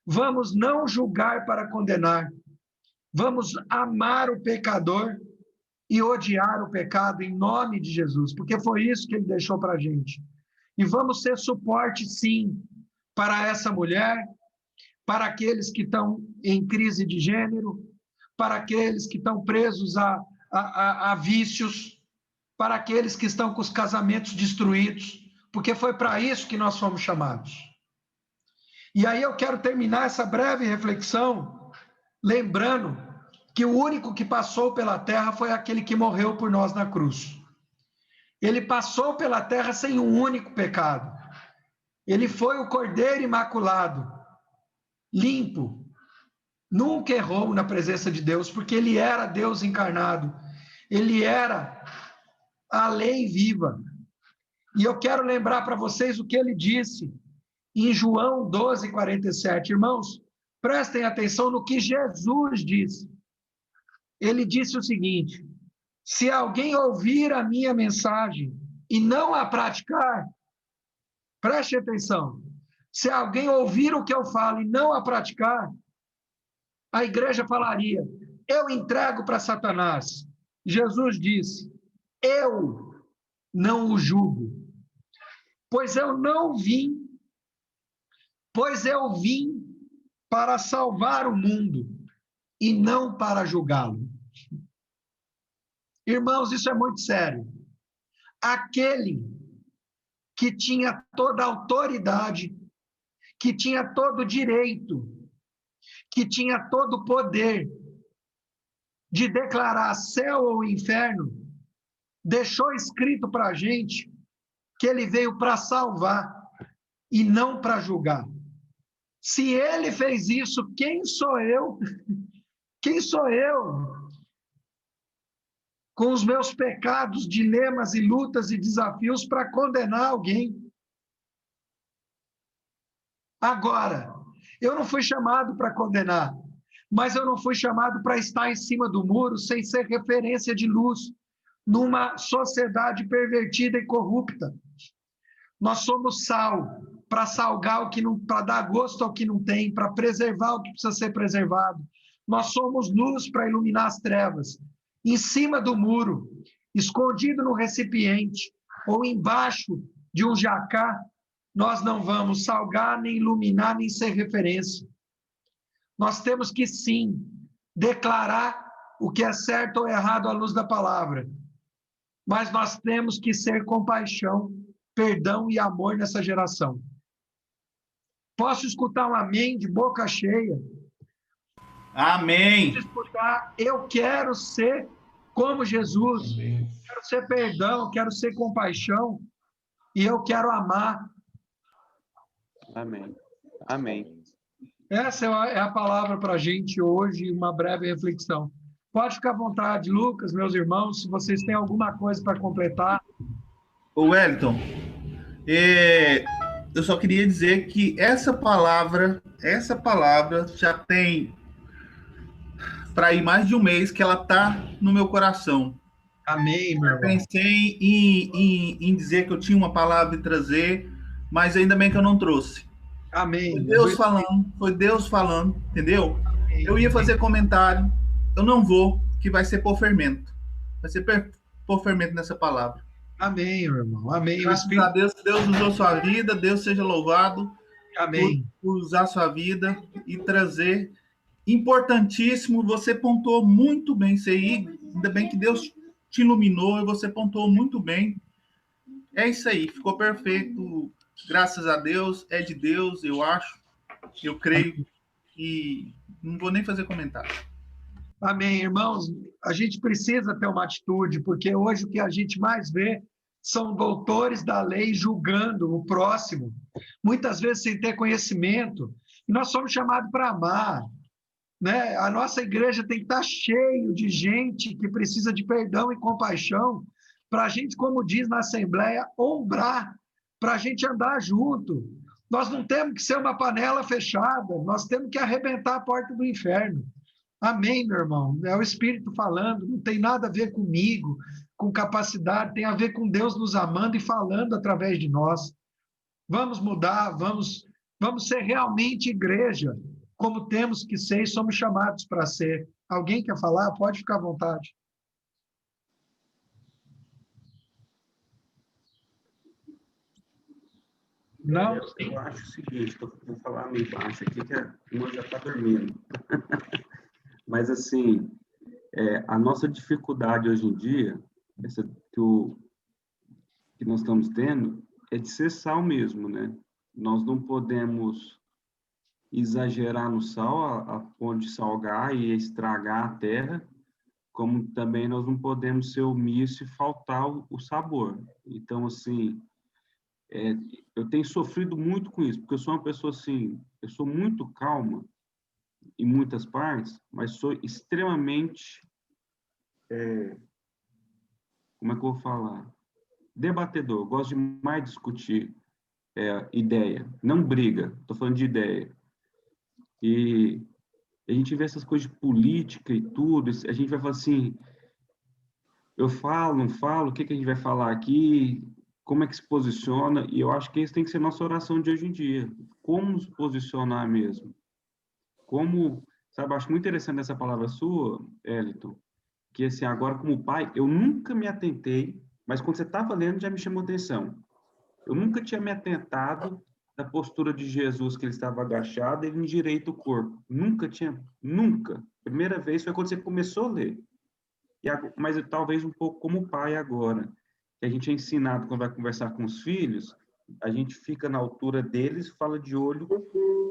vamos não julgar para condenar. Vamos amar o pecador e odiar o pecado em nome de Jesus, porque foi isso que ele deixou para a gente. E vamos ser suporte, sim, para essa mulher, para aqueles que estão em crise de gênero, para aqueles que estão presos a vícios, para aqueles que estão com os casamentos destruídos, porque foi para isso que nós fomos chamados. E aí eu quero terminar essa breve reflexão lembrando que o único que passou pela terra foi aquele que morreu por nós na cruz. Ele passou pela terra sem um único pecado. Ele foi o Cordeiro Imaculado, limpo, nunca errou na presença de Deus, porque ele era Deus encarnado, ele era a lei viva. E eu quero lembrar para vocês o que ele disse em João 12:47. Irmãos, prestem atenção no que Jesus disse. Ele disse o seguinte: se alguém ouvir a minha mensagem e não a praticar, preste atenção, se alguém ouvir o que eu falo e não a praticar, a igreja falaria, eu entrego para Satanás. Jesus disse, eu não o julgo, pois eu vim para salvar o mundo. e não para julgá-lo. Irmãos, isso é muito sério. Aquele que tinha toda a autoridade, que tinha todo o direito, que tinha todo o poder de declarar céu ou inferno, deixou escrito para a gente que ele veio para salvar e não para julgar. Se ele fez isso, quem sou eu? Quem sou eu? Com os meus pecados, dilemas e lutas e desafios para condenar alguém. Agora, eu não fui chamado para condenar, mas eu não fui chamado para estar em cima do muro sem ser referência de luz numa sociedade pervertida e corrupta. Nós somos sal para salgar o que não, para dar gosto ao que não tem, para preservar o que precisa ser preservado. Nós somos luz para iluminar as trevas. Em cima do muro, escondido no recipiente ou embaixo de um jacá, nós não vamos salgar, nem iluminar, nem ser referência. Nós temos que, sim, declarar o que é certo ou errado à luz da palavra. Mas nós temos que ser compaixão, perdão e amor nessa geração. Posso escutar um amém de boca cheia? Amém. Posso escutar, eu quero ser como Jesus. Amém. Quero ser perdão, quero ser compaixão e eu quero amar. Amém. Amém. Essa é a palavra para a gente hoje, uma breve reflexão. Pode ficar à vontade, Lucas, meus irmãos, se vocês têm alguma coisa para completar. Ô Wellington, eu só queria dizer que essa palavra já tem para ir mais de um mês que ela está no meu coração. Amém, meu irmão. Pensei em dizer que eu tinha uma palavra e trazer, mas ainda bem que eu não trouxe. Amém. Foi Deus falando, entendeu? Amém. Eu ia fazer comentário, eu não vou, que vai ser por fermento. Vai ser por fermento nessa palavra. Amém, meu irmão. Amém. Graças a Deus, Deus usou sua vida, Deus seja louvado. Amém. Por usar sua vida e trazer. Importantíssimo, você pontuou muito bem isso aí, ainda bem que Deus te iluminou e você pontuou muito bem. É isso aí, ficou perfeito, graças a Deus, é de Deus, eu acho, eu creio, e não vou nem fazer comentário. Amém, irmãos. A gente precisa ter uma atitude, porque hoje o que a gente mais vê são doutores da lei julgando o próximo, muitas vezes sem ter conhecimento. E nós somos chamados para amar, né? A nossa igreja tem que estar cheio de gente que precisa de perdão e compaixão, para a gente, como diz na Assembleia, ombrar, para a gente andar junto. Nós não temos que ser uma panela fechada, nós temos que arrebentar a porta do inferno. Amém, meu irmão? É o Espírito falando, não tem nada a ver comigo, com capacidade, tem a ver com Deus nos amando e falando através de nós. Vamos mudar, vamos ser realmente igreja, como temos que ser e somos chamados para ser. Alguém quer falar? Pode ficar à vontade. Não? Eu acho o seguinte, vou falar meio baixo aqui, que a irmã já está dormindo. Mas, assim, a nossa dificuldade hoje em dia, essa que nós estamos tendo, é de ser sal mesmo, né? Nós não podemos exagerar no sal, a ponto de salgar e estragar a terra, como também nós não podemos ser omisso e faltar o sabor. Então, assim, eu tenho sofrido muito com isso, porque eu sou uma pessoa, assim, eu sou muito calma em muitas partes, mas sou extremamente, como é que eu vou falar? Debatedor, eu gosto demais de discutir ideia, não briga, estou falando de ideia. E a gente vê essas coisas de política e tudo, a gente vai falar assim, eu falo, não falo, o que a gente vai falar aqui, como é que se posiciona, e eu acho que isso tem que ser nossa oração de hoje em dia, como nos posicionar mesmo. Como, sabe, eu acho muito interessante essa palavra sua, Eliton, que assim, agora como pai, eu nunca me atentei, mas quando você estava lendo já me chamou atenção. Eu nunca tinha me atentado da postura de Jesus, que ele estava agachado, ele endireita o corpo. Nunca. Primeira vez foi quando você começou a ler. Mas talvez um pouco como o pai agora, que a gente é ensinado quando vai conversar com os filhos, a gente fica na altura deles e fala de olho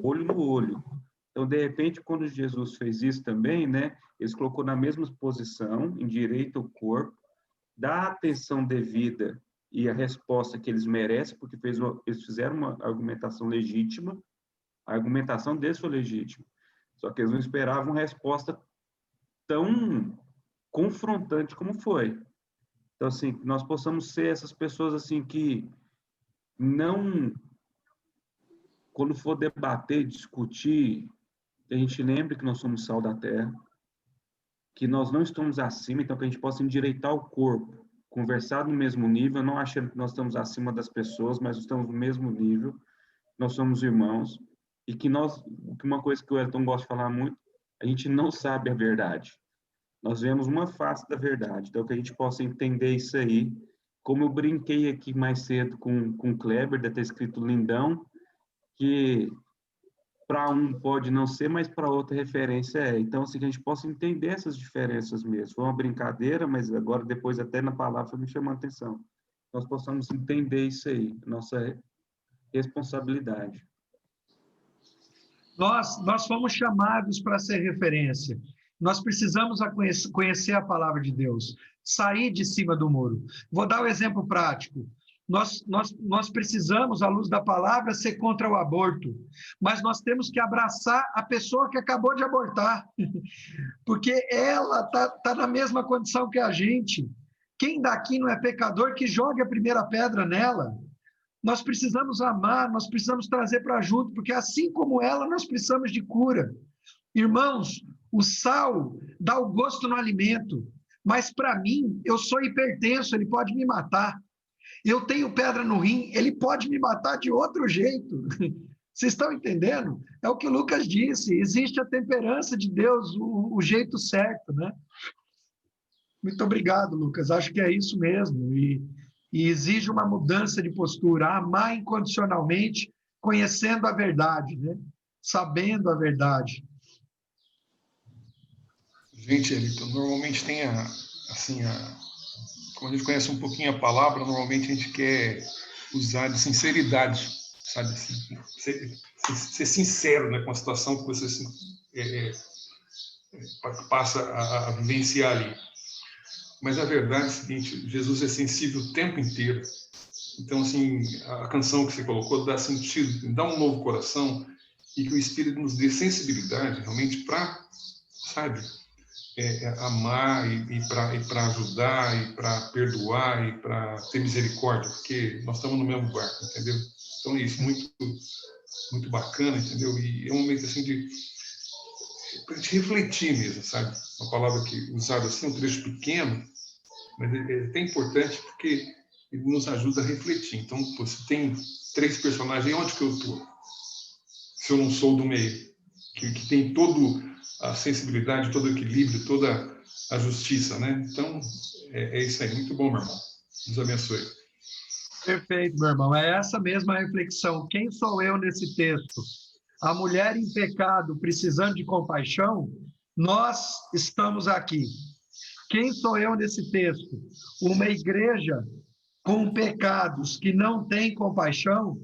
no olho. Então, de repente, quando Jesus fez isso também, né, eles colocou na mesma posição, endireita o corpo, dá a atenção devida e a resposta que eles merecem, porque eles fizeram uma argumentação legítima, a argumentação deles foi legítima, só que eles não esperavam uma resposta tão confrontante como foi. Então, assim, nós possamos ser essas pessoas, assim, que não, quando for debater, discutir, que a gente lembre que nós somos sal da terra, que nós não estamos acima, então que a gente possa endireitar o corpo, conversar no mesmo nível, não achando que nós estamos acima das pessoas, mas estamos no mesmo nível, nós somos irmãos, e que uma coisa que o Elton gosta de falar muito, a gente não sabe a verdade. Nós vemos uma face da verdade, então que a gente possa entender isso aí, como eu brinquei aqui mais cedo com o Kleber, de ter escrito lindão, que para um pode não ser, mas para outra referência é. Então, assim, que a gente possa entender essas diferenças mesmo. Foi uma brincadeira, mas agora, depois, até na palavra, me chamou a atenção. Nós possamos entender isso aí, nossa responsabilidade. Nós fomos chamados para ser referência. Nós precisamos conhecer a palavra de Deus, sair de cima do muro. Vou dar um exemplo prático. Nós precisamos, à luz da palavra, ser contra o aborto, mas nós temos que abraçar a pessoa que acabou de abortar, porque ela está na mesma condição que a gente. Quem daqui não é pecador, que jogue a primeira pedra nela. Nós precisamos amar, nós precisamos trazer para junto, porque assim como ela, nós precisamos de cura. Irmãos, o sal dá o gosto no alimento, mas para mim, eu sou hipertenso, ele pode me matar. Eu tenho pedra no rim, ele pode me matar de outro jeito. Vocês estão entendendo? É o que o Lucas disse, existe a temperança de Deus, o jeito certo, né? Muito obrigado, Lucas, acho que é isso mesmo, e exige uma mudança de postura, amar incondicionalmente, conhecendo a verdade, né? Sabendo a verdade. Gente, Elton, normalmente tem como a gente conhece um pouquinho a palavra, normalmente a gente quer usar de sinceridade, sabe? Assim, ser sincero, né, com a situação que você passa a vivenciar ali. Mas a verdade é a seguinte, Jesus é sensível o tempo inteiro. Então, assim, a canção que você colocou dá sentido, dá um novo coração e que o Espírito nos dê sensibilidade realmente para, sabe, amar e para ajudar e para perdoar e para ter misericórdia, porque nós estamos no mesmo barco, entendeu? Então, isso muito muito bacana, entendeu? E é um momento assim de pra gente refletir mesmo, sabe? Uma palavra que usada assim, um trecho pequeno, mas é até importante porque ele nos ajuda a refletir. Então, você tem 3 personagens, onde que eu estou? Se eu não sou do meio, que tem todo a sensibilidade, todo o equilíbrio, toda a justiça, né? Então, é isso aí. Muito bom, meu irmão. Deus abençoe. Perfeito, meu irmão. É essa mesma reflexão. Quem sou eu nesse texto? A mulher em pecado, precisando de compaixão? Nós estamos aqui. Quem sou eu nesse texto? Uma igreja com pecados que não tem compaixão?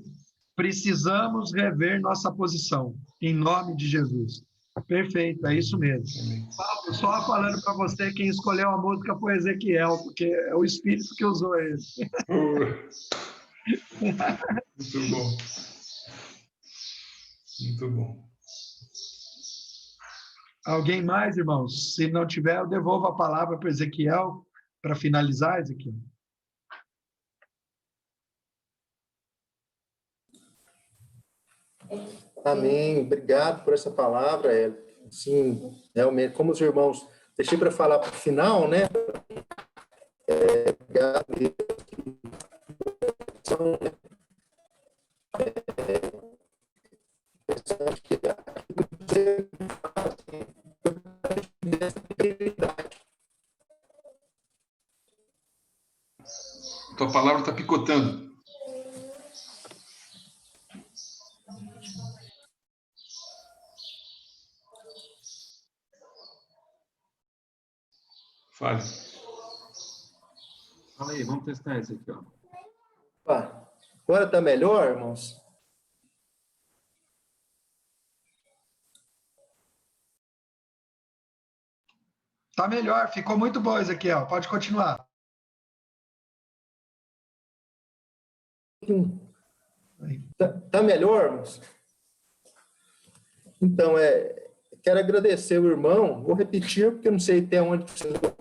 Precisamos rever nossa posição, em nome de Jesus. Perfeito, é isso mesmo. Paulo, só falando para você, quem escolheu a música foi Ezequiel, porque é o Espírito que usou ele. Muito bom. Muito bom. Alguém mais, irmãos? Se não tiver, eu devolvo a palavra para Ezequiel, para finalizar, Ezequiel. Amém. Obrigado por essa palavra. Sim, realmente, como os irmãos, deixei para falar para o final, né? Obrigado mesmo. Tua palavra está picotando. Fale. Fala aí, vamos testar esse aqui, ó. Opa, agora está melhor, irmãos? Tá melhor, ficou muito bom, Ezequiel. Pode continuar. Tá melhor, irmãos? Então, quero agradecer o irmão, vou repetir, porque eu não sei até onde precisa.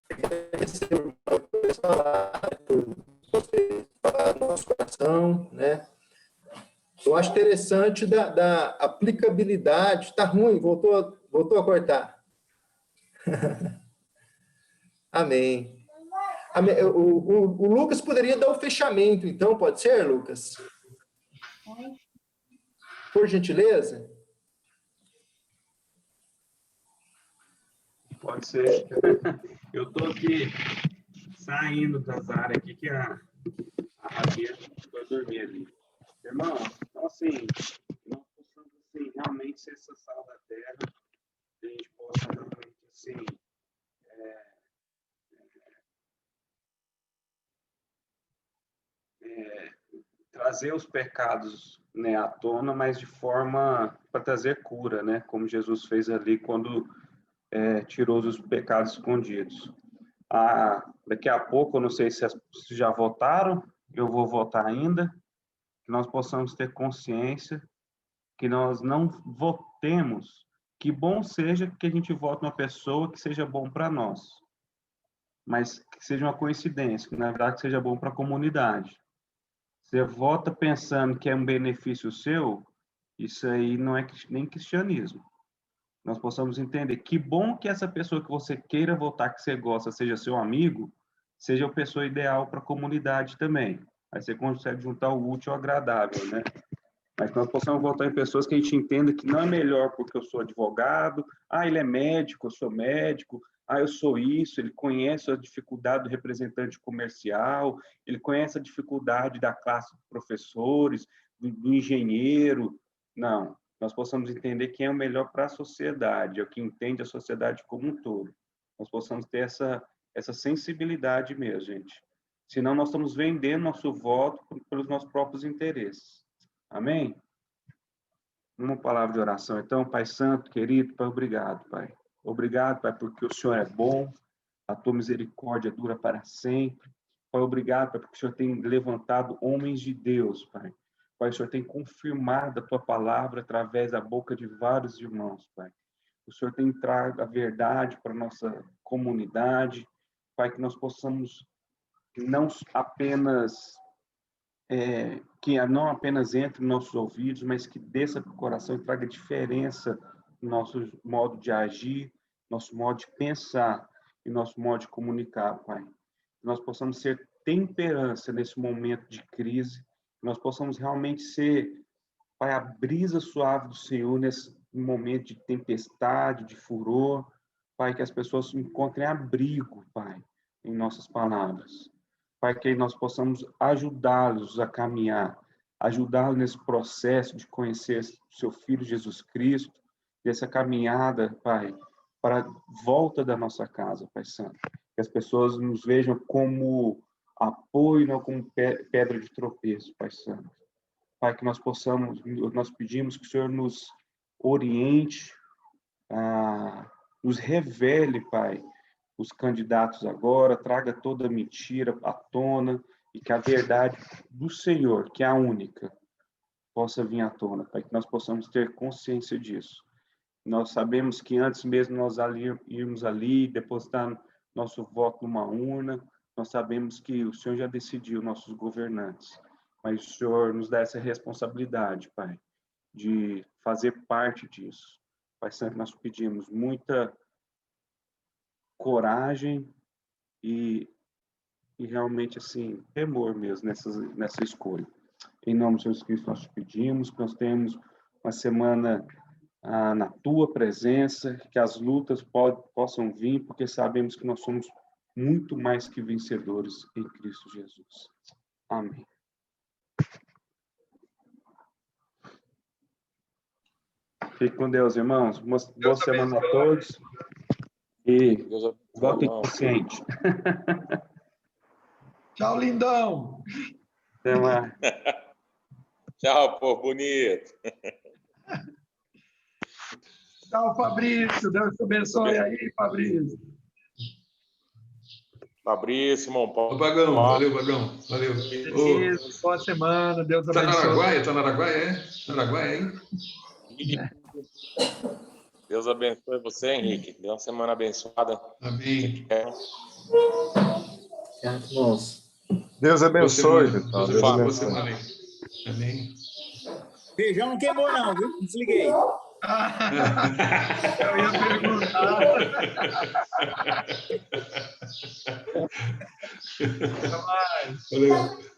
Agradecer o irmão por falar, por você falar no nosso coração, né? Eu acho interessante da aplicabilidade. Tá ruim, voltou a cortar. Amém. Amém. O Lucas poderia dar o fechamento, então, pode ser, Lucas? Por gentileza? Pode ser. Eu estou aqui saindo das áreas aqui que a Rabia foi dormir ali. Irmão, então assim, nós possamos assim, realmente ser essa sal da terra, que a gente possa realmente assim, trazer os pecados, né, à tona, mas de forma para trazer cura, né, como Jesus fez ali quando tirou os pecados escondidos. Daqui a pouco, eu não sei se já votaram, eu vou votar ainda, que nós possamos ter consciência que nós não votemos, que bom seja que a gente vote uma pessoa que seja bom para nós, mas que seja uma coincidência, que na verdade que seja bom para a comunidade. Você vota pensando que é um benefício seu, isso aí não é nem cristianismo. Nós possamos entender que bom que essa pessoa que você queira votar, que você gosta, seja seu amigo, seja a pessoa ideal para a comunidade também. Aí você consegue juntar o útil ao agradável, né? Mas nós possamos votar em pessoas que a gente entenda que não é melhor porque eu sou advogado, ele é médico, eu sou médico, eu sou isso, ele conhece a dificuldade do representante comercial, ele conhece a dificuldade da classe de professores, do engenheiro. Não, nós possamos entender quem é o melhor para a sociedade, é o que entende a sociedade como um todo. Nós possamos ter essa sensibilidade mesmo, gente. Senão nós estamos vendendo nosso voto pelos nossos próprios interesses. Amém? Uma palavra de oração. Então, Pai Santo, querido, Pai, obrigado, Pai. Obrigado, Pai, porque o Senhor é bom, a tua misericórdia dura para sempre. Pai, obrigado, Pai, porque o Senhor tem levantado homens de Deus, Pai. Pai, o Senhor tem confirmado a tua palavra através da boca de vários irmãos, Pai. O Senhor tem trago a verdade para a nossa comunidade, Pai, que nós possamos não apenas que não apenas entre nos nossos ouvidos, mas que desça para o coração e traga diferença no nosso modo de agir, nosso modo de pensar e nosso modo de comunicar, Pai. Que nós possamos ser temperança nesse momento de crise, que nós possamos realmente ser, Pai, a brisa suave do Senhor nesse momento de tempestade, de furor, Pai, que as pessoas encontrem abrigo, Pai, em nossas palavras. Pai, que nós possamos ajudá-los a caminhar, ajudá-los nesse processo de conhecer o seu Filho Jesus Cristo, dessa caminhada, Pai, para a volta da nossa casa, Pai Santo. Que as pessoas nos vejam como apoio, não como pedra de tropeço, Pai Santo. Pai, que nós pedimos que o Senhor nos oriente, nos revele, Pai, os candidatos agora, traga toda a mentira à tona e que a verdade do Senhor, que é a única, possa vir à tona, para que nós possamos ter consciência disso. Nós sabemos que antes mesmo nós irmos ali, depositar nosso voto numa urna, nós sabemos que o Senhor já decidiu nossos governantes, mas o Senhor nos dá essa responsabilidade, Pai, de fazer parte disso. Pai Santo, nós pedimos muita coragem e realmente, assim, temor mesmo nessa escolha. Em nome de Jesus Cristo, nós te pedimos que nós tenhamos uma semana na tua presença, que as lutas possam vir, porque sabemos que nós somos muito mais que vencedores em Cristo Jesus. Amém. Fique com Deus, irmãos. Boa semana a todos. E Voto Não. inconsciente. Tchau, lindão. Até mais. Tchau, povo bonito. Tchau, Fabrício. Deus te abençoe aí, Fabrício. Fabrício, irmão Ô, Paulo. Bagão, valeu, Bagão. Valeu. Ô, Isso, boa semana. Deus tá na abençoe. Araguaia? Tá na Araguaia, é? Na Araguaia, hein? Deus abençoe você, Henrique. Dê uma semana abençoada. Amém. Irmãos. Deus abençoe, Boa pessoal. semana. Deus Boa abençoe. semana aí. Amém. Feijão não queimou, não, viu? Desliguei. Eu ia perguntar. Valeu.